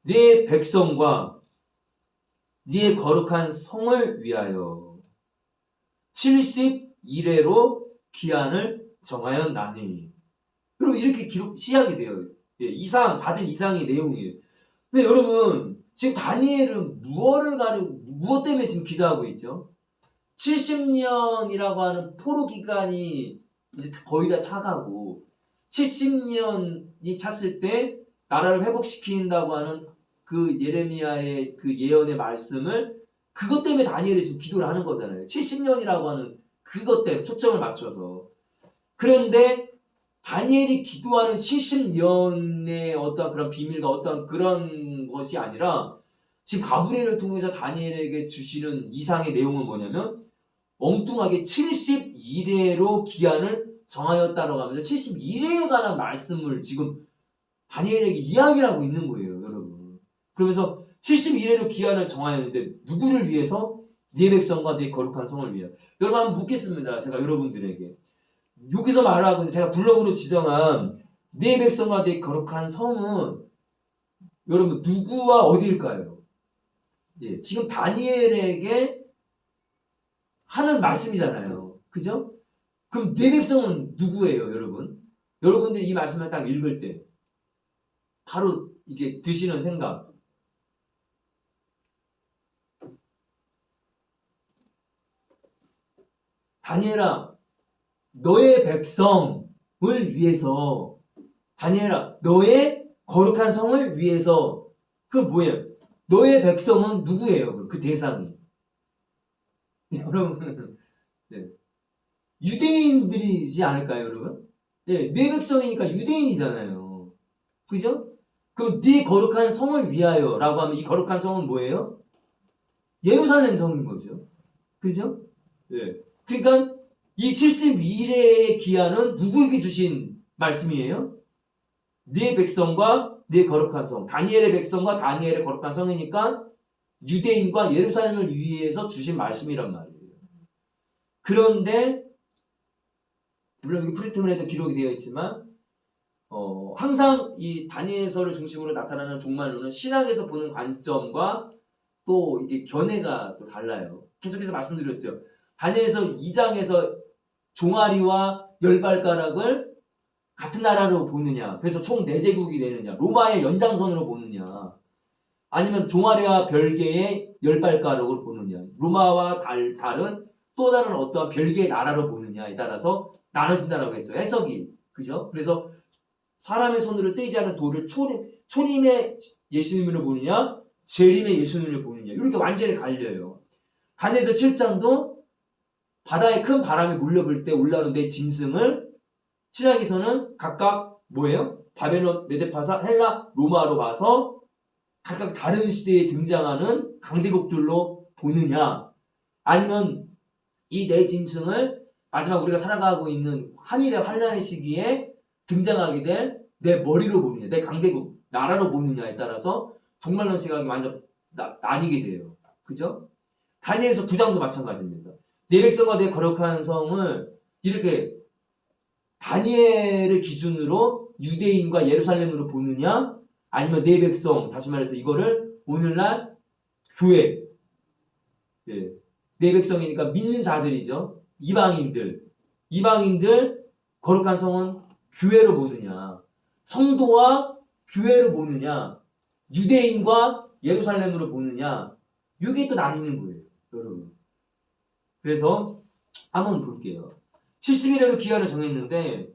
네 백성과 네 거룩한 성을 위하여 70일에로 기한을 정하였나니. 여러분 이렇게 시작이 돼요. 예, 이상 받은 이상의 내용이에요. 근데 여러분 지금 다니엘은 무엇 때문에 지금 기도하고 있죠? 70년이라고 하는 포로 기간이 이제 거의 다 차가고 70년이 찼을 때 나라를 회복시킨다고 하는 그 예레미야의 그 예언의 말씀을 그것 때문에 다니엘이 지금 기도를 하는 거잖아요. 70년이라고 하는 그것 때문에 초점을 맞춰서. 그런데 다니엘이 기도하는 70년의 어떠한 그런 비밀과 어떠한 그런 것이 아니라 지금 가브리엘을 통해서 다니엘에게 주시는 이상의 내용은 뭐냐면 엉뚱하게 71회로 기한을 정하였다라고 하면서 71회에 관한 말씀을 지금 다니엘에게 이야기를 하고 있는 거예요, 여러분. 그러면서 71회로 기한을 정하였는데 누구를 위해서? 네 백성과 네 거룩한 성을 위하여. 여러분 한번 묻겠습니다. 제가 여러분들에게. 여기서 말하고 있는 제가 블로그로 지정한 네 백성과 네 거룩한 성은 여러분 누구와 어디일까요? 예, 지금 다니엘에게 하는 말씀이잖아요. 그죠? 그럼 네 백성은 누구예요, 여러분? 여러분들이 이 말씀을 딱 읽을 때 바로 이게 드시는 생각. 다니엘아, 너의 백성을 위해서, 다니엘아, 너의 거룩한 성을 위해서. 그럼 뭐예요? 너의 백성은 누구예요? 그 대상이. 여러분, 네. 유대인들이지 않을까요, 여러분? 네, 네 백성이니까 유대인이잖아요. 그죠? 그럼 네 거룩한 성을 위하여라고 하면 이 거룩한 성은 뭐예요? 예루살렘 성인 거죠. 그죠? 네. 그러니까 이 72일의 기한은 누구에게 주신 말씀이에요? 네 백성과 네 거룩한 성. 다니엘의 백성과 다니엘의 거룩한 성이니까 유대인과 예루살렘을 위해서 주신 말씀이란 말이에요. 그런데 물론 여기 프리트문에도 기록이 되어 있지만 항상 이 다니엘서를 중심으로 나타나는 종말론은 신학에서 보는 관점과 또 이게 견해가 또 달라요. 계속해서 말씀드렸죠. 다니엘서 2장에서 종아리와 열발가락을 같은 나라로 보느냐, 그래서 총 4제국이 되느냐, 로마의 연장선으로 보느냐, 아니면 종아리와 별개의 열발가락을 보느냐, 로마와 다른 또 다른 어떠한 별개의 나라로 보느냐에 따라서 나눠진다라고 했어요. 해석이. 그죠? 그래서 사람의 손으로 떼지 않은 돌을 초림의 예수님으로 보느냐, 재림의 예수님을 보느냐, 이렇게 완전히 갈려요. 다니엘서 7장도 바다에 큰 바람이 몰려볼 때 올라오는 내 짐승을 신약에서는 각각 뭐예요? 바벨론, 메데파사, 헬라, 로마로 봐서 각각 다른 시대에 등장하는 강대국들로 보느냐, 아니면 이 내 짐승을 마지막 우리가 살아가고 있는 한일의 환란의 시기에 등장하게 될 내 머리로 보느냐, 내 강대국 나라로 보느냐에 따라서 종말론 시각이 완전 나뉘게 돼요. 그죠? 다니엘서 9장도 마찬가지입니다. 내 백성과 내 거룩한 성을 이렇게 다니엘을 기준으로 유대인과 예루살렘으로 보느냐, 아니면 내 백성, 다시 말해서 이거를 오늘날 교회, 예, 내 백성이니까 믿는 자들이죠. 이방인들 거룩한 성은 교회로 보느냐, 성도와 교회로 보느냐, 유대인과 예루살렘으로 보느냐, 이게 또 나뉘는 거예요, 여러분. 그래서 한번 볼게요. 70일에로 기한을 정했는데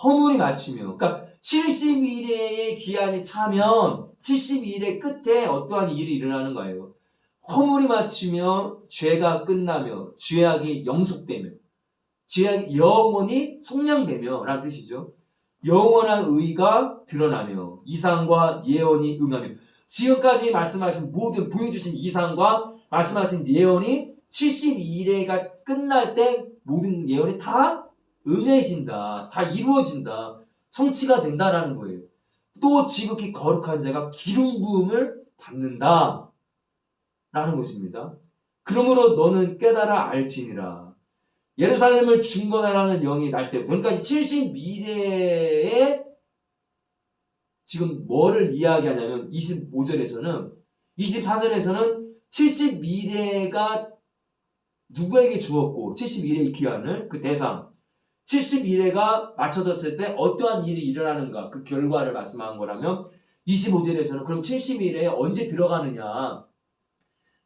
허물이 맞추며, 그러니까 70일의 기한이 차면 72일의 끝에 어떠한 일이 일어나는 거예요. 허물이 맞추며 죄가 끝나며 죄악이 영속되며, 죄악이 영원히 속량되며 라는 뜻이죠. 영원한 의가 드러나며 이상과 예언이 응하며, 지금까지 말씀하신 모든 보여주신 이상과 말씀하신 예언이 72일에가 끝날 때 모든 예언이 다 응해진다, 다 이루어진다, 성취가 된다라는 거예요. 또 지극히 거룩한 자가 기름 부음을 받는다 라는 것입니다. 그러므로 너는 깨달아 알지니라. 예루살렘을 중건하라는 영이 날 때, 그러니까 70미래에 지금 뭐를 이야기하냐면 25절에서는 24절에서는 70미래가 누구에게 주었고 71회의 기한을, 그 대상, 71회가 맞춰졌을 때 어떠한 일이 일어나는가 그 결과를 말씀한 거라면 25절에서는 그럼 71회에 언제 들어가느냐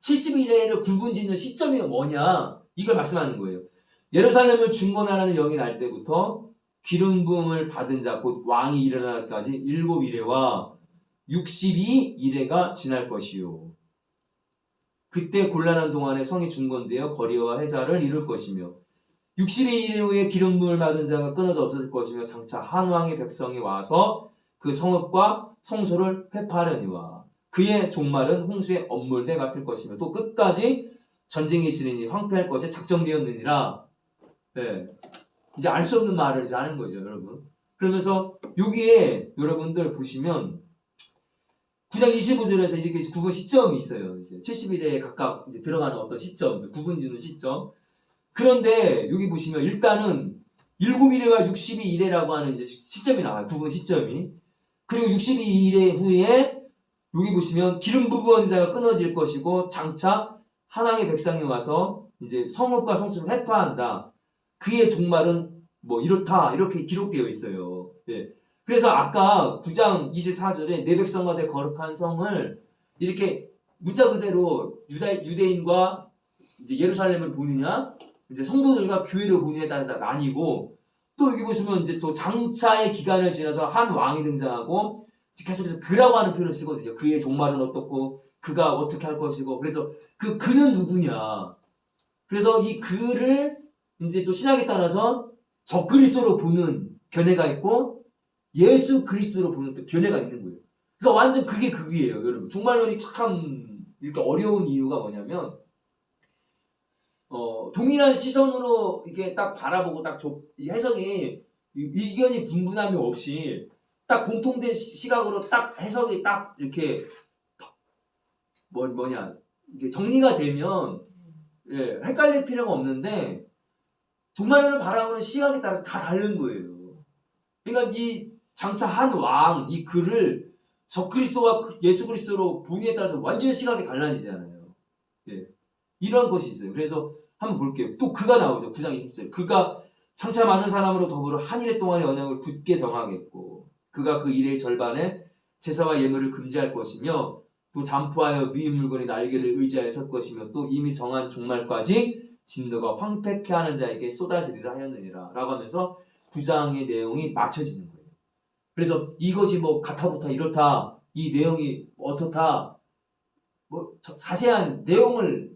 71회를 굵은짓는 시점이 뭐냐 이걸 말씀하는 거예요. 예루살렘을 중건하라는 영이 날 때부터 기름 부음을 받은 자 곧 왕이 일어나기까지 7일회와 62일회가 지날 것이요. 그때 곤란한 동안에 성이 중건되어 거리와 해자를 이룰 것이며 62일 후에 기름 부음을 받은 자가 끊어져 없어질 것이며 장차 한 왕의 백성이 와서 그 성읍과 성소를 회파하려니와 그의 종말은 홍수의 엄물대 같을 것이며 또 끝까지 전쟁이 있으리니 황폐할 것이 작정되었느니라. 네. 이제 알 수 없는 말을 이제 하는 거죠, 여러분. 그러면서 여기에 여러분들 보시면 9장 25절에서 이렇게 구분 시점이 있어요. 이제 70일에 각각 이제 들어가는 어떤 시점, 구분 짓는 시점. 그런데 여기 보시면 일단은 7일회와 62일회라고 하는 이제 시점이 나와요. 구분 시점이. 그리고 62일회 후에 여기 보시면 기름 부은 자가 끊어질 것이고 장차 하나님의 백성이 와서 이제 성읍과 성소를 회파한다. 그의 종말은 뭐 이렇다 이렇게 기록되어 있어요. 예. 그래서 아까 9장 24절에 내 백성과 내 거룩한 성을 이렇게 문자 그대로 유대인과 이제 예루살렘을 보느냐 이제 성도들과 교회를 보느냐에 따라서 나뉘고 또 여기 보시면 이제 또 장차의 기간을 지나서 한 왕이 등장하고 계속해서 그라고 하는 표현을 쓰거든요. 그의 종말은 어떻고 그가 어떻게 할 것이고 그래서 그는 누구냐. 그래서 이 그를 이제 또 신학에 따라서 적그리스도로 보는 견해가 있고 예수 그리스도로 보는 또 견해가 있는 거예요. 그러니까 완전 그게 극이에요, 여러분. 종말론이 참 이렇게 어려운 이유가 뭐냐면 동일한 시선으로 이게 딱 바라보고 딱 해석이 의견이 분분함이 없이 딱 공통된 시각으로 딱 해석이 딱 이렇게 이게 정리가 되면 예, 헷갈릴 필요가 없는데 종말론을 바라보는 시각에 따라서 다 다른 거예요. 그러니까 이 장차 한 왕 이 글을 적그리스도와 예수 그리스도로 보기에 따라서 완전히 시각이 달라지잖아요. 예, 이런 것이 있어요. 그래서 한번 볼게요. 또 그가 나오죠. 9장 20절. 그가 장차 많은 사람으로 더불어 한 일 동안의 언약을 굳게 정하겠고 그가 그 일의 절반에 제사와 예물을 금지할 것이며 또 잠포하여 미인 물건의 날개를 의지하여 설 것이며 또 이미 정한 종말까지 진노가 황폐케 하는 자에게 쏟아지리라 하였느니라 라고 하면서 9장의 내용이 맞춰지는 거예요. 그래서 이것이 뭐 같아부터 이렇다 이 내용이 어떻다 뭐 자세한 내용을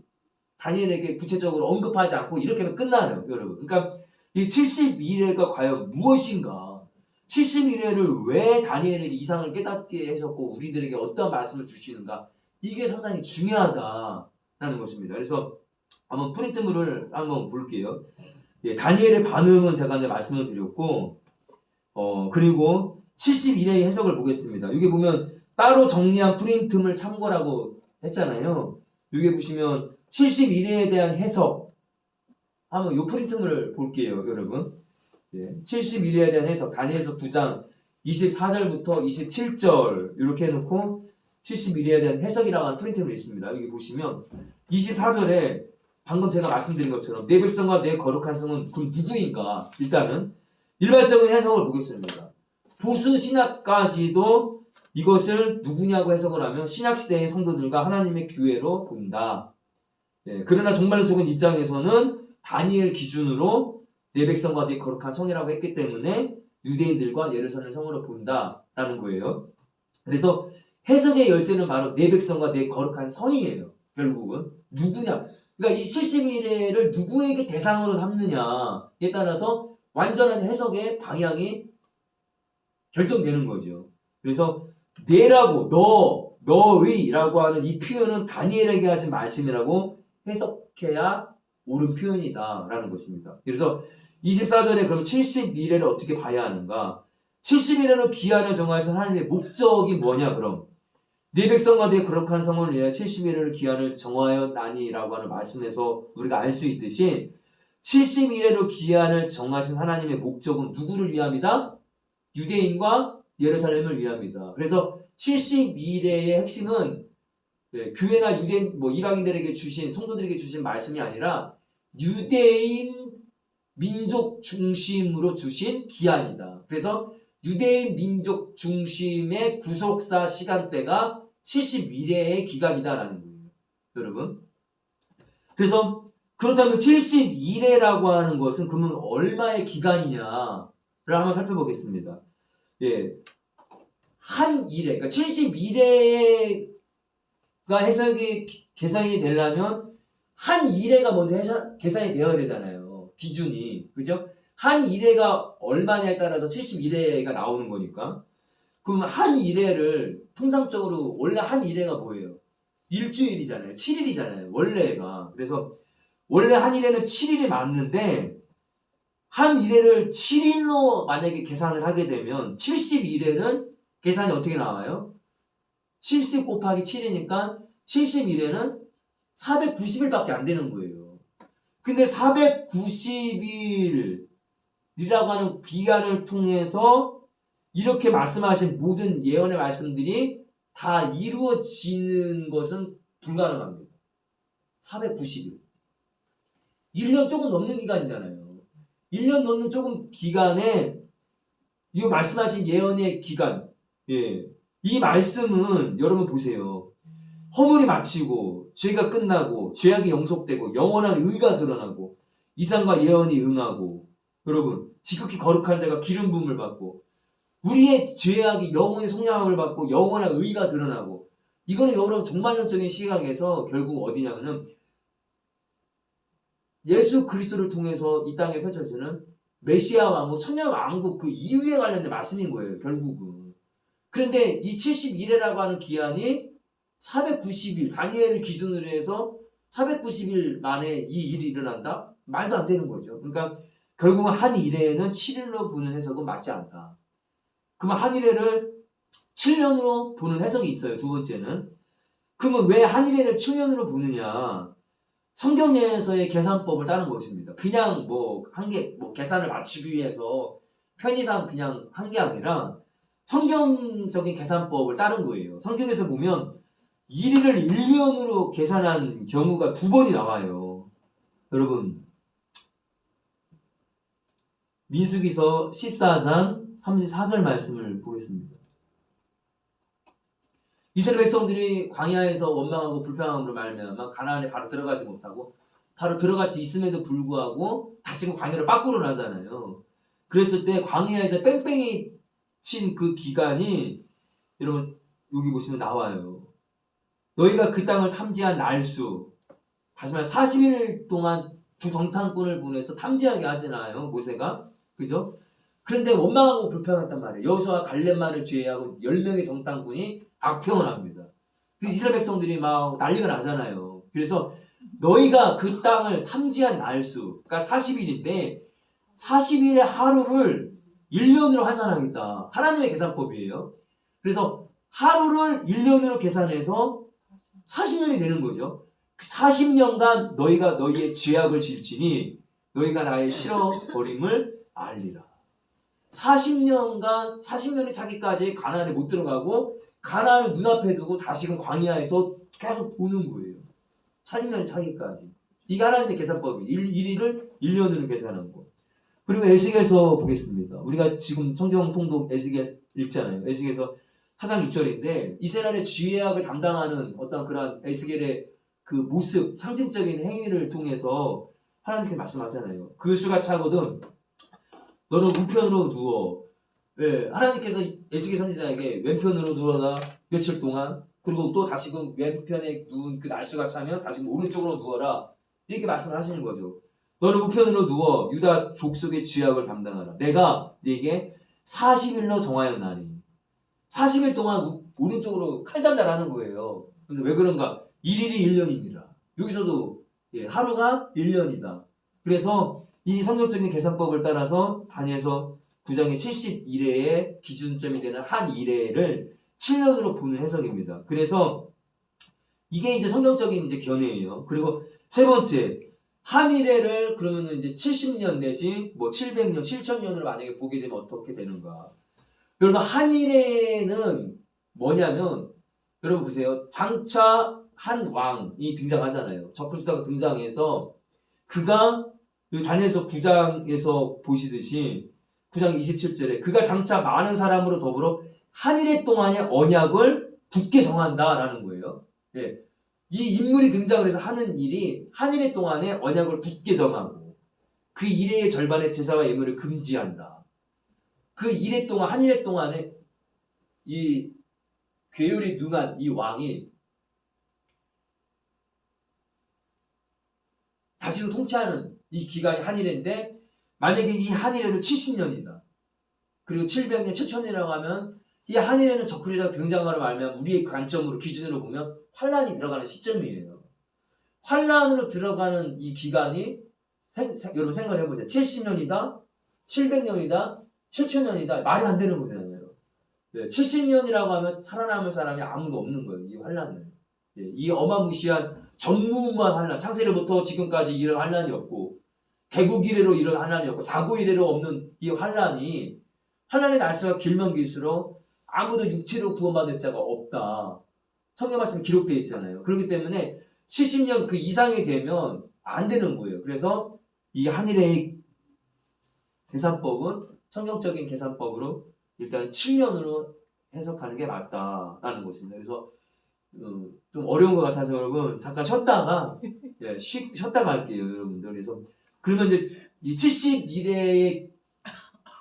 다니엘에게 구체적으로 언급하지 않고 이렇게는 끝나요, 여러분. 그러니까 이 72일회가 과연 무엇인가 71회를 왜 다니엘에게 이상을 깨닫게 하셨고 우리들에게 어떤 말씀을 주시는가 이게 상당히 중요하다라는 것입니다. 그래서 한번 프린트물을 한번 볼게요. 예, 다니엘의 반응은 제가 이제 말씀을 드렸고 그리고 71회의 해석을 보겠습니다. 여기 보면 따로 정리한 프린트물 참고라고 했잖아요. 여기 보시면 71회에 대한 해석 한번 이 프린트물을 볼게요, 여러분. 예, 71회에 대한 해석 다니엘서 9장 24절부터 27절 이렇게 해놓고 71회에 대한 해석이라고 하는 프린트물이 있습니다. 여기 보시면 24절에 방금 제가 말씀드린 것처럼 내 백성과 내 거룩한 성은 그 누구인가 일단은 일반적인 해석을 보겠습니다. 보수 신학까지도 이것을 누구냐고 해석을 하면 신약시대의 성도들과 하나님의 교회로 본다. 예, 그러나 종말론적인 입장에서는 다니엘 기준으로 내 백성과 내 거룩한 성이라고 했기 때문에 유대인들과 예루살렘 성으로 본다라는 거예요. 그래서 해석의 열쇠는 바로 내 백성과 내 거룩한 성이에요. 결국은 누구냐. 그러니까 이 70일을 누구에게 대상으로 삼느냐에 따라서 완전한 해석의 방향이 결정되는 거죠. 그래서 내라고 너의라고 하는 이 표현은 다니엘에게 하신 말씀이라고 해석해야 옳은 표현이다라는 것입니다. 그래서 24절에 그럼 71회를 어떻게 봐야 하는가? 71회는 기한을 정하신 하나님의 목적이 뭐냐 그럼? 내 백성과 내 거룩한 성을 위해 71회를 기한을 정하였나니라고 하는 말씀에서 우리가 알 수 있듯이 71회로 기한을 정하신 하나님의 목적은 누구를 위함이다? 유대인과 예루살렘을 위함이다. 그래서 72회의 핵심은 교회나 유대인, 이방인들에게 주신, 성도들에게 주신 말씀이 아니라 유대인 민족 중심으로 주신 기한이다. 그래서 유대인 민족 중심의 구속사 시간대가 71회의 기간이다라는 거예요. 여러분. 그래서 그렇다면 71회라고 하는 것은 그러면 얼마의 기간이냐를 한번 살펴보겠습니다. 예. 한 일회, 그러니까 71회가 해석이 계산이 되려면 한 일회가 먼저 계산이 되어야 되잖아요. 기준이. 그죠? 한 일회가 얼마냐에 따라서 71회가 나오는 거니까. 그럼 한 일회를 통상적으로 원래 한 일회가 뭐예요? 일주일이잖아요. 7일이잖아요. 원래가. 그래서 원래 한 일회는 7일이 맞는데 한 일회를 7일로 만약에 계산을 하게 되면 71회는 계산이 어떻게 나와요? 70 곱하기 7이니까 71회는 490일밖에 안 되는 거예요. 근데 490일이라고 하는 기간을 통해서 이렇게 말씀하신 모든 예언의 말씀들이 다 이루어지는 것은 불가능합니다. 490일. 1년 조금 넘는 기간이잖아요. 1년 넘는 조금 기간에 이 말씀하신 예언의 기간, 예, 이 말씀은 여러분 보세요. 허물이 마치고 죄가 끝나고 죄악이 영속되고 영원한 의가 드러나고 이상과 예언이 응하고 여러분 지극히 거룩한 자가 기름 부음을 받고 우리의 죄악이 영원히 속량함을 받고 영원한 의가 드러나고 이거는 여러분 종말론적인 시각에서 결국 어디냐면은 예수 그리스도를 통해서 이 땅에 펼쳐지는 메시아 왕국, 천년 왕국 그 이후에 관련된 말씀인 거예요. 결국은. 그런데 이 71회라고 하는 기한이 490일, 다니엘을 기준으로 해서 490일 만에 이 일이 일어난다? 말도 안 되는 거죠. 그러니까 결국은 한 일회는 7일로 보는 해석은 맞지 않다. 그러면 한 일회를 7년으로 보는 해석이 있어요. 두 번째는. 그러면 왜 한 일회를 7년으로 보느냐? 성경에서의 계산법을 따른 것입니다. 그냥 계산을 맞추기 위해서 편의상 그냥 한 게 아니라 성경적인 계산법을 따른 거예요. 성경에서 보면 1일을 1년으로 계산한 경우가 2번이 나와요. 여러분, 민수기서 14장 34절 말씀을 보겠습니다. 이스라엘 백성들이 광야에서 원망하고 불평함으로 말미암아 가나안에 바로 들어가지 못하고 바로 들어갈 수 있음에도 불구하고 다시금 광야를 밖으로 나잖아요. 그랬을 때 광야에서 뺑뺑이 친 그 기간이 여러분 여기 보시면 나와요. 너희가 그 땅을 탐지한 날수 다시 말해 40일 동안 두 정탐꾼을 보내서 탐지하게 하잖아요. 모세가. 그죠? 그런데 원망하고 불평했단 말이에요. 여호수아와 갈렙만을 제외하고 10명의 정탐꾼이 악평을 합니다. 그래서 이스라엘 백성들이 막 난리가 나잖아요. 그래서 너희가 그 땅을 탐지한 날수가 40일인데 40일의 하루를 1년으로 환산하겠다. 하나님의 계산법이에요. 그래서 하루를 1년으로 계산해서 40년이 되는 거죠. 40년간 너희가 너희의 죄악을 질지니 너희가 나의 싫어버림을 알리라. 40년이 차기까지 가나안에 못 들어가고 가나안을 눈앞에 두고 다시금 광야에서 계속 보는 거예요. 40년이 차기까지. 이게 하나님의 계산법이에요. 1일을 1년으로 계산한 거. 그리고 에스겔서 보겠습니다. 우리가 지금 성경 통독 에스겔 읽잖아요. 에스겔서 4장 6절인데 이스라엘의 죄악을 담당하는 어떤 그런 에스겔의 그 모습, 상징적인 행위를 통해서 하나님께 말씀하잖아요. 그 수가 차거든 너는 우편으로 누워. 예, 하나님께서 에스겔 선지자에게 왼편으로 누워라 며칠 동안 그리고 또 다시금 왼편에 누운 그 날수가 차면 다시금 오른쪽으로 누워라 이렇게 말씀을 하시는 거죠. 너는 우편으로 누워 유다 족속의 죄악을 담당하라. 내가 네게 40일로 정하였나니 40일 동안 오른쪽으로 칼잠자라는 거예요. 그래서 왜 그런가? 1일이 1년입니다. 여기서도 하루가 1년이다. 그래서 이 성경적인 계산법을 따라서 다니엘서 9장의 71회의 기준점이 되는 한 일회를 7년으로 보는 해석입니다. 그래서 이게 이제 성경적인 이제 견해예요. 그리고 세 번째, 한 일회를 그러면 이제 70년 내지 뭐 700년, 7000년을 만약에 보게 되면 어떻게 되는가? 여러분 한 일회는 뭐냐면 여러분 보세요. 장차 한 왕이 등장하잖아요. 적그리스도가 등장해서 그가 여기 다니엘서 9장에서 보시듯이 9장 27절에 그가 장차 많은 사람으로 더불어 한 일해 동안의 언약을 굳게 정한다라는 거예요. 예. 이 인물이 등장을 해서 하는 일이 한 일해 동안의 언약을 굳게 정하고 그 일의 절반의 제사와 예물을 금지한다. 그 일해 동안 한 일해 동안에 이 괴율이 능한 이 왕이 다시는 통치하는 이 기간이 한 일인데 만약에 이 한 일에는 70년이다. 그리고 700년, 7천년이라고 하면 이 한 일에는 적그리스도가 등장하러 말면 우리의 관점으로 기준으로 보면 환란이 들어가는 시점이에요. 환란으로 들어가는 이 기간이 여러분 생각해 보세요. 70년이다, 700년이다, 7천년이다 말이 안 되는 거잖아요. 네, 70년이라고 하면 살아남을 사람이 아무도 없는 거예요. 이 환란을. 네, 이 어마무시한 전무후무한 환란, 창세로부터 지금까지 이런 환란이 없고 개국 이래로 이런 환란이 없고 자고 이래로 없는 이 환란이 날수가 길면 길수록 아무도 육체로 구원받을 자가 없다. 성경 말씀 기록되어 있잖아요. 그렇기 때문에 70년 그 이상이 되면 안 되는 거예요. 그래서 이 한일의 계산법은 성경적인 계산법으로 일단 7년으로 해석하는 게 맞다라는 것입니다. 그래서 좀 어려운 것 같아서 여러분 잠깐 쉬었다가 예, 쉬었다가 할게요, 여러분들. 그래서 그러면 이제 이 71회의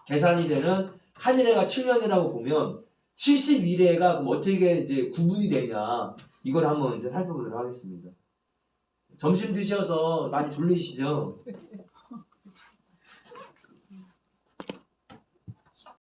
계산이 되는 한 일회가 7년이라고 보면 71회가 그럼 어떻게 이제 구분이 되냐 이걸 한번 이제 살펴보도록 하겠습니다. 점심 드셔서 많이 졸리시죠?